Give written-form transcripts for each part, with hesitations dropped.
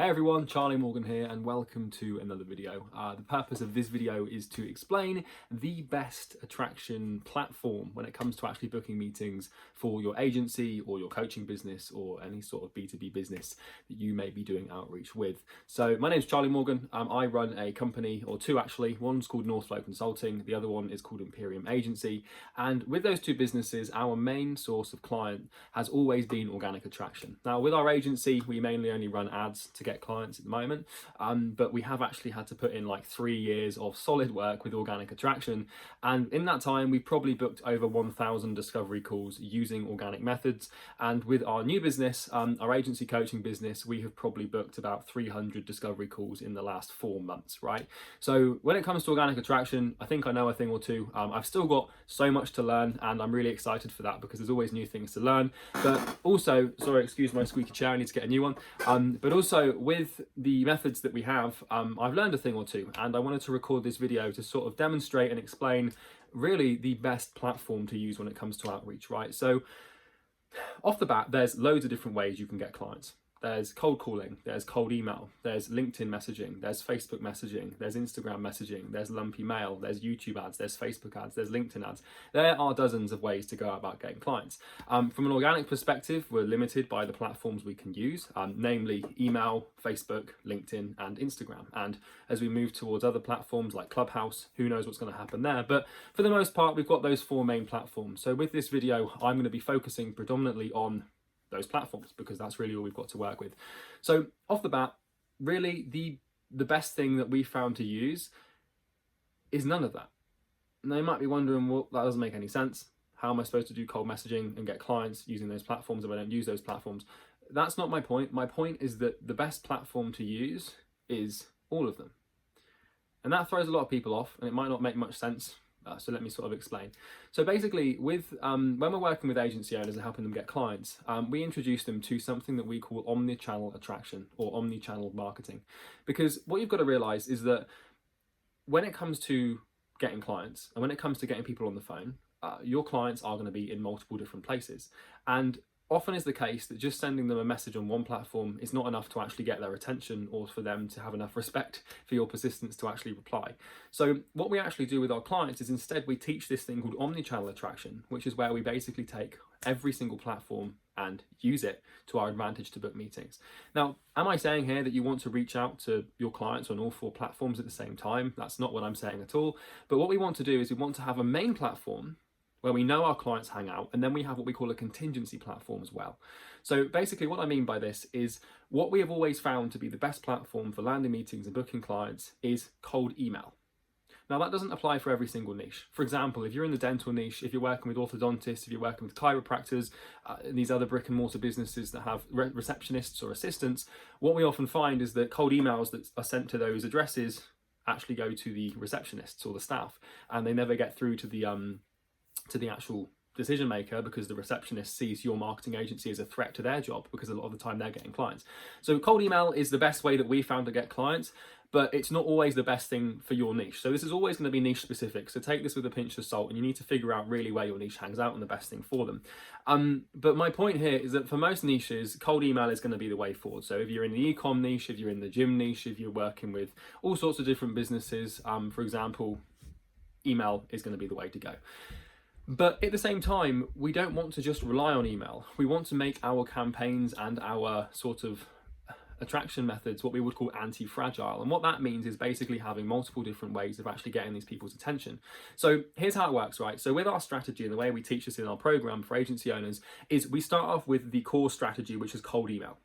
Hey everyone, Charlie Morgan here and welcome to another video. The purpose of this video is to explain the best attraction platform when it comes to actually booking meetings for your agency or your coaching business or any sort of B2B business that you may be doing outreach with. So my name is Charlie Morgan. I run a company, or two actually. One's called NorthFlow Consulting, the other one is called Imperium Agency. And with those two businesses, our main source of client has always been organic attraction. Now with our agency, we mainly only run ads to get clients at the moment, but we have actually had to put in like 3 years of solid work with organic attraction, and in that time we've probably booked over 1,000 discovery calls using organic methods. And with our new business, our agency coaching business, we have probably booked about 300 discovery calls in the last 4 months, right? So when it comes to organic attraction, I think I know a thing or two. I've still got so much to learn and I'm really excited for that because there's always new things to learn. But also, sorry, excuse my squeaky chair, I need to get a new one. But also with the methods that we have, I've learned a thing or two, and I wanted to record this video to sort of demonstrate and explain really the best platform to use when it comes to outreach, right? So off the bat, there's loads of different ways you can get clients. There's cold calling, there's cold email, there's LinkedIn messaging, there's Facebook messaging, there's Instagram messaging, there's lumpy mail, there's YouTube ads, there's Facebook ads, there's LinkedIn ads. There are dozens of ways to go about getting clients. From an organic perspective, we're limited by the platforms we can use, namely email, Facebook, LinkedIn, and Instagram. And as we move towards other platforms like Clubhouse, who knows what's going to happen there. But for the most part, we've got those 4 main platforms. So with this video, I'm going to be focusing predominantly on those platforms because that's really all we've got to work with. So off the bat, really the best thing that we found to use is none of that. Now you might be wondering, well, that doesn't make any sense. How am I supposed to do cold messaging and get clients using those platforms if I don't use those platforms? That's not my point. My point is that the best platform to use is all of them. And that throws a lot of people off and it might not make much sense. So let me sort of explain. So basically with when we're working with agency owners and helping them get clients, we introduce them to something that we call omnichannel attraction or omnichannel marketing. Because what you've got to realize is that when it comes to getting clients and when it comes to getting people on the phone, your clients are going to be in multiple different places. And often is the case that just sending them a message on one platform is not enough to actually get their attention or for them to have enough respect for your persistence to actually reply. So what we actually do with our clients is instead we teach this thing called omnichannel attraction, which is where we basically take every single platform and use it to our advantage to book meetings. Now, am I saying here that you want to reach out to your clients on all 4 platforms at the same time? That's not what I'm saying at all. But what we want to do is we want to have a main platform where we know our clients hang out, and then we have what we call a contingency platform as well. So basically what I mean by this is what we have always found to be the best platform for landing meetings and booking clients is cold email. Now that doesn't apply for every single niche. For example, if you're in the dental niche, if you're working with orthodontists, if you're working with chiropractors, these other brick and mortar businesses that have receptionists or assistants, what we often find is that cold emails that are sent to those addresses actually go to the receptionists or the staff, and they never get through to the actual decision maker because the receptionist sees your marketing agency as a threat to their job because a lot of the time they're getting clients. So cold email is the best way that we found to get clients, but it's not always the best thing for your niche. So this is always going to be niche specific. So take this with a pinch of salt and you need to figure out really where your niche hangs out and the best thing for them. But my point here is that for most niches, cold email is going to be the way forward. So if you're in the e-com niche, if you're in the gym niche, if you're working with all sorts of different businesses, for example, email is going to be the way to go. But at the same time, we don't want to just rely on email. We want to make our campaigns and our sort of attraction methods what we would call anti-fragile. And what that means is basically having multiple different ways of actually getting these people's attention. So here's how it works, right? So with our strategy and the way we teach this in our program for agency owners is we start off with the core strategy, which is cold email.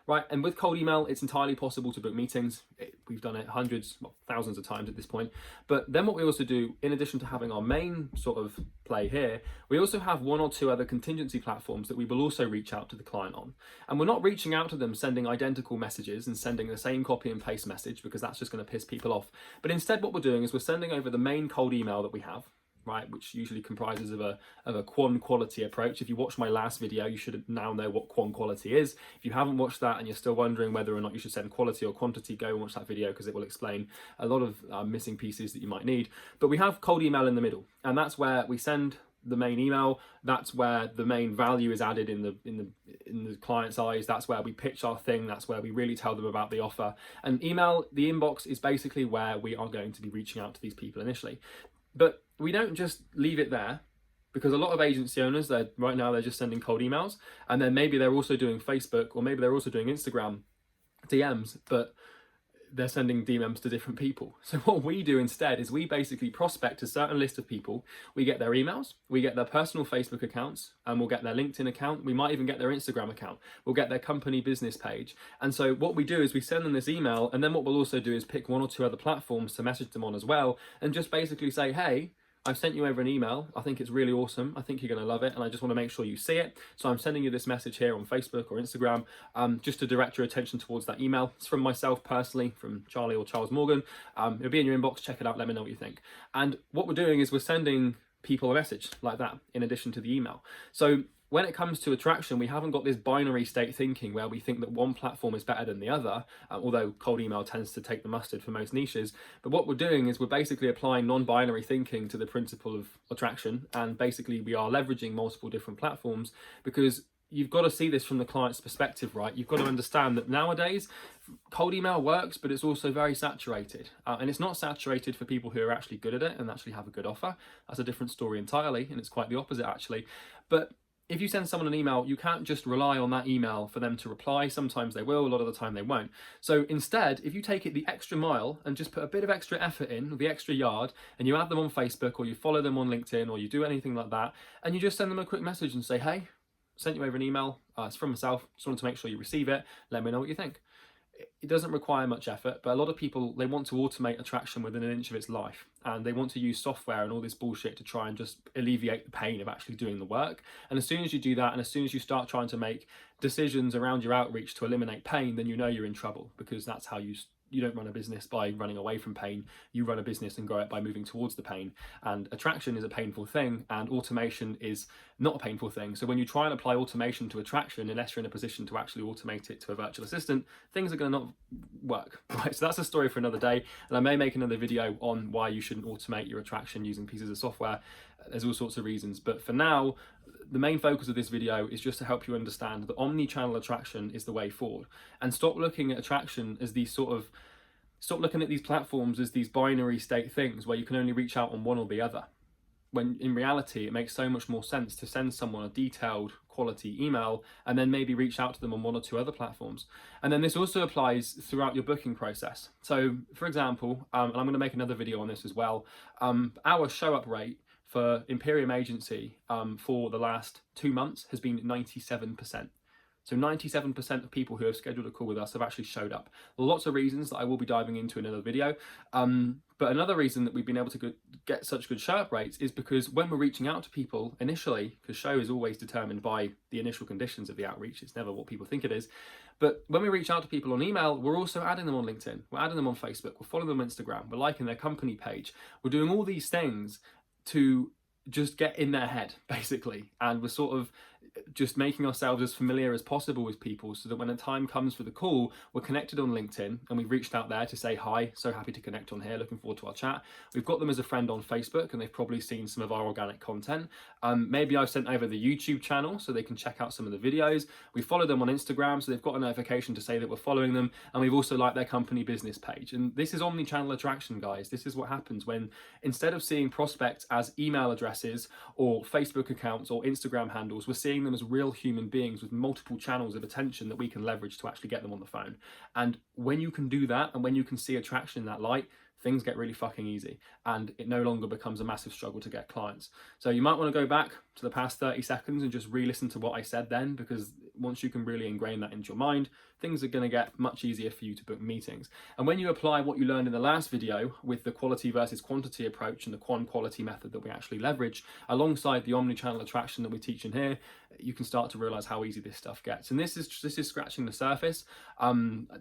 Right, and with cold email, it's entirely possible to book meetings. We've done it hundreds, well, thousands of times at this point. But then what we also do, in addition to having our main sort of play here, we also have 1 or 2 other contingency platforms that we will also reach out to the client on. And we're not reaching out to them sending identical messages and sending the same copy and paste message because that's just going to piss people off. But instead what we're doing is we're sending over the main cold email that we have, right, which usually comprises of a quant quality approach. If you watched my last video, you should now know what quant quality is. If you haven't watched that and you're still wondering whether or not you should send quality or quantity, go and watch that video because it will explain a lot of missing pieces that you might need. But we have cold email in the middle, and that's where we send the main email. That's where the main value is added in the client's eyes. That's where we pitch our thing. That's where we really tell them about the offer. And email, the inbox, is basically where we are going to be reaching out to these people initially. But we don't just leave it there, because a lot of agency owners, right now they're just sending cold emails, and then maybe they're also doing Facebook, or maybe they're also doing Instagram DMs, but they're sending DMs to different people. So what we do instead is we basically prospect a certain list of people. We get their emails, we get their personal Facebook accounts, and we'll get their LinkedIn account. We might even get their Instagram account. We'll get their company business page. And so what we do is we send them this email, and then what we'll also do is pick 1 or 2 other platforms to message them on as well, and just basically say, hey, I've sent you over an email. I think it's really awesome. I think you're going to love it, and I just want to make sure you see it. So I'm sending you this message here on Facebook or Instagram, just to direct your attention towards that email. It's from myself personally, from Charlie or Charles Morgan. It'll be in your inbox. Check it out. Let me know what you think. And what we're doing is we're sending people a message like that in addition to the email. So when it comes to attraction, we haven't got this binary state thinking where we think that one platform is better than the other, although cold email tends to take the mustard for most niches. But what we're doing is we're basically applying non-binary thinking to the principle of attraction, and basically we are leveraging multiple different platforms, because you've got to see this from the client's perspective, right? You've got to understand that nowadays cold email works, but it's also very saturated. And it's not saturated for people who are actually good at it and actually have a good offer. That's a different story entirely, and it's quite the opposite actually. But if you send someone an email, you can't just rely on that email for them to reply. Sometimes they will, a lot of the time they won't. So instead, if you take it the extra mile and just put a bit of extra effort in, the extra yard, and you add them on Facebook, or you follow them on LinkedIn, or you do anything like that, and you just send them a quick message and say, hey, sent you over an email, it's from myself, just wanted to make sure you receive it, let me know what you think. It doesn't require much effort, but a lot of people, they want to automate attraction within an inch of its life, and they want to use software and all this bullshit to try and just alleviate the pain of actually doing the work. And as soon as you do that, and as soon as you start trying to make decisions around your outreach to eliminate pain, then you know you're in trouble, because that's how you don't run a business by running away from pain. You run a business and grow it by moving towards the pain. And attraction is a painful thing, and automation is not a painful thing. So when you try and apply automation to attraction, unless you're in a position to actually automate it to a virtual assistant, things are going to not work, right? So that's a story for another day. And I may make another video on why you shouldn't automate your attraction using pieces of software. There's all sorts of reasons. But for now, the main focus of this video is just to help you understand that omni-channel attraction is the way forward, and stop looking at attraction as stop looking at these platforms as these binary state things where you can only reach out on one or the other. When in reality, it makes so much more sense to send someone a detailed quality email and then maybe reach out to them on 1 or 2 other platforms. And then this also applies throughout your booking process. So for example, and I'm going to make another video on this as well, our show up rate for Imperium Agency for the last 2 months has been 97%. So 97% of people who have scheduled a call with us have actually showed up. Lots of reasons that I will be diving into in another video. But another reason that we've been able to get such good show up rates is because when we're reaching out to people initially, because show is always determined by the initial conditions of the outreach, it's never what people think it is. But when we reach out to people on email, we're also adding them on LinkedIn, we're adding them on Facebook, we're following them on Instagram, we're liking their company page. We're doing all these things to just get in their head, basically. And we're sort of just making ourselves as familiar as possible with people, so that when the time comes for the call, we're connected on LinkedIn and we've reached out there to say hi, so happy to connect on here, looking forward to our chat. We've got them as a friend on Facebook and they've probably seen some of our organic content. Maybe I've sent over the YouTube channel so they can check out some of the videos. We follow them on Instagram, so they've got a notification to say that we're following them, and we've also liked their company business page. And this is omni-channel attraction, guys. This is what happens when, instead of seeing prospects as email addresses or Facebook accounts or Instagram handles, we're seeing them as real human beings with multiple channels of attention that we can leverage to actually get them on the phone. And when you can do that, and when you can see attraction in that light, things get really fucking easy, and it no longer becomes a massive struggle to get clients. So you might want to go back to the past 30 seconds and just re-listen to what I said then, because once you can really ingrain that into your mind, things are going to get much easier for you to book meetings. And when you apply what you learned in the last video with the quality versus quantity approach and the quality method that we actually leverage alongside the omni-channel attraction that we teach in here, you can start to realize how easy this stuff gets. And this is scratching the surface.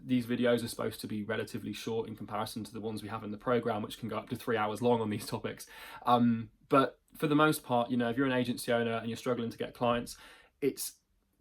These videos are supposed to be relatively short in comparison to the ones we have in the program, which can go up to 3 hours long on these topics. But for the most part, you know, if you're an agency owner and you're struggling to get clients,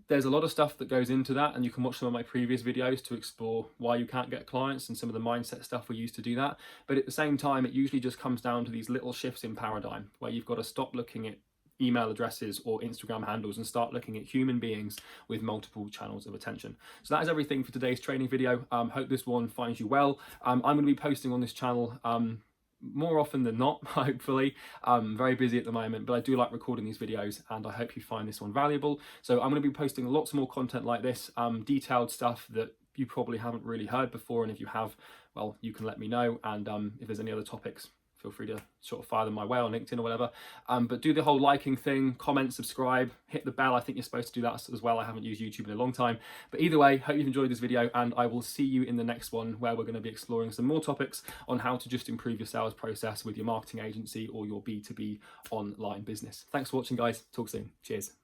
there's a lot of stuff that goes into that, and you can watch some of my previous videos to explore why you can't get clients and some of the mindset stuff we use to do that. But at the same time, it usually just comes down to these little shifts in paradigm where you've got to stop looking at email addresses or Instagram handles and start looking at human beings with multiple channels of attention. So that is everything for today's training video. Hope this one finds you well. I'm going to be posting on this channel more often than not, hopefully. I'm very busy at the moment, but I do like recording these videos and I hope you find this one valuable. So I'm going to be posting lots more content like this, detailed stuff that you probably haven't really heard before, and if you have, well, you can let me know, and if there's any other topics, feel free to sort of fire them my way on LinkedIn or whatever. But do the whole liking thing, comment, subscribe, hit the bell. I think you're supposed to do that as well. I haven't used YouTube in a long time. But either way, hope you've enjoyed this video, and I will see you in the next one, where we're going to be exploring some more topics on how to just improve your sales process with your marketing agency or your B2B online business. Thanks for watching, guys. Talk soon. Cheers.